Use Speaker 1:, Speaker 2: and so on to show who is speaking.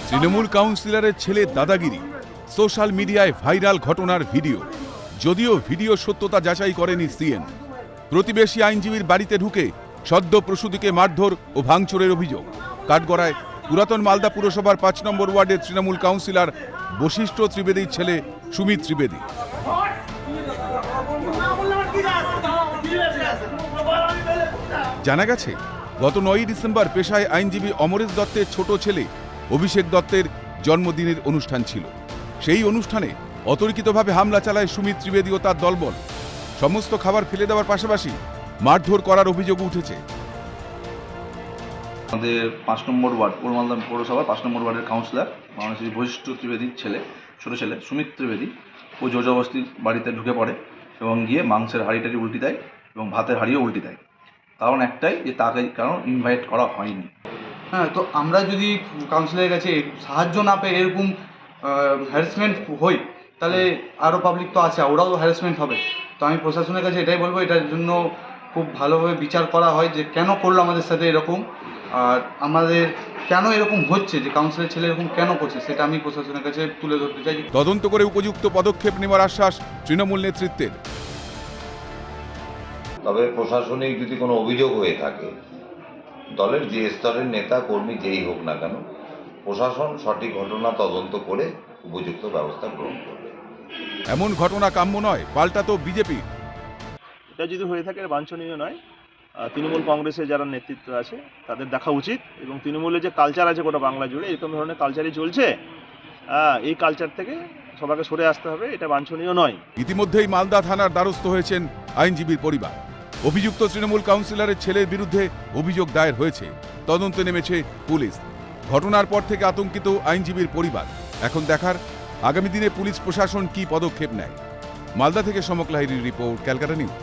Speaker 1: তৃণমূল কাউন্সিলরের ছেলে দাদাগিরি, সোশ্যাল মিডিয়ায় ভাইরাল ঘটনার ভিডিও। যদিও ভিডিও সত্যতা যাচাই করেনি সিএন। প্রতিবেশী আইনজীবীর বাড়িতে ঢুকে সদ্য প্রসূতিকে মারধর ও ভাঙচুরের অভিযোগ। কাঠগড়ায় পুরাতন মালদা পুরসভার ৫ নম্বর ওয়ার্ডের তৃণমূল কাউন্সিলর বশিষ্ঠ ত্রিবেদীর ছেলে সুমিত ত্রিবেদী। জানা গেছে, গত ৯ ডিসেম্বর পেশায় আইনজীবী অমরেশ দত্তের ছোট ছেলে অভিষেক দত্তের জন্মদিনের অনুষ্ঠান ছিল। সেই অনুষ্ঠানে অতর্কিতভাবে হামলা চালায় সুমিত ত্রিবেদী ও তার দলবল। সমস্ত খাবার ফেলে দেওয়ার পাশাপাশি মারধর করার অভিযোগ উঠেছে।
Speaker 2: আমাদের ৫ নম্বর ওয়ার্ড মালদা পৌরসভার ৫ নম্বর ওয়ার্ডের কাউন্সিলর শ্রী বশিষ্ঠ ত্রিবেদীর ছেলে, ছোট ছেলে সুমিত ত্রিবেদী, ও জোরজবস্তি বাড়িতে ঢুকে পড়ে এবং গিয়ে মাংসের হাঁড়িটারি উল্টি দেয় এবং ভাতের হাঁড়িও উল্টি দেয়। কারণ একটাই, যে তাকে কারণ ইনভাইট করা হয়নি।
Speaker 3: হ্যাঁ, তো আমরা যদি কাউন্সিলরের কাছে সাহায্য না পেয়ে এরকম হ্যারাসমেন্ট হই, তাহলে আরও পাবলিক তো আছে, ওরাও হ্যারাসমেন্ট হবে। তো আমি প্রশাসনের কাছে এটাই বলবো, এটার জন্য খুব ভালোভাবে বিচার করা হয় যে কেন করলো আমাদের সাথে এরকম, আর আমাদের কেন এরকম হচ্ছে, যে কাউন্সিলরের ছেলে এরকম কেন করছে, সেটা আমি প্রশাসনের কাছে তুলে ধরতে চাই।
Speaker 1: তদন্ত করে উপযুক্ত পদক্ষেপ নেওয়ার আশ্বাস তৃণমূল নেতৃত্বের।
Speaker 4: তবে প্রশাসনিক যদি কোনো অভিযোগ হয়ে থাকে, দলের যে স্তরের নেতা কর্মী যেই হোক না কেন, প্রশাসন সঠিক ঘটনা তদন্ত করে উপযুক্ত ব্যবস্থা গ্রহণ করবে।
Speaker 1: এমন ঘটনা কাম্য নয়, পাল্টা তো বিজেপি।
Speaker 5: এটা যদি হয়ে থাকে বাঞ্ছনীয় নয়। তৃণমূল কংগ্রেসের যারা নেতৃত্ব আছে তাদের দেখা উচিত, এবং তৃণমূলের যে কালচার আছে গোটা বাংলা জুড়ে এরকম ধরনের কালচারই চলছে। এই কালচার থেকে সবাইকে সরে আসতে হবে, এটা বাঞ্ছনীয় নয়।
Speaker 1: ইতিমধ্যেই মালদা থানার দ্বারস্থ হয়েছেন আইনজীবীর পরিবার। অভিযুক্ত তৃণমূল কাউন্সিলরের ছেলের বিরুদ্ধে অভিযোগ দায়ের হয়েছে। তদন্তে নেমেছে পুলিশ। ঘটনার পর থেকে আতঙ্কিত আইনজীবীর পরিবার। এখন দেখার আগামী দিনে পুলিশ প্রশাসন কী পদক্ষেপ নেয়। মালদা থেকে সমক লাহিড়ীর রিপোর্ট, ক্যালকাটা নিউজ।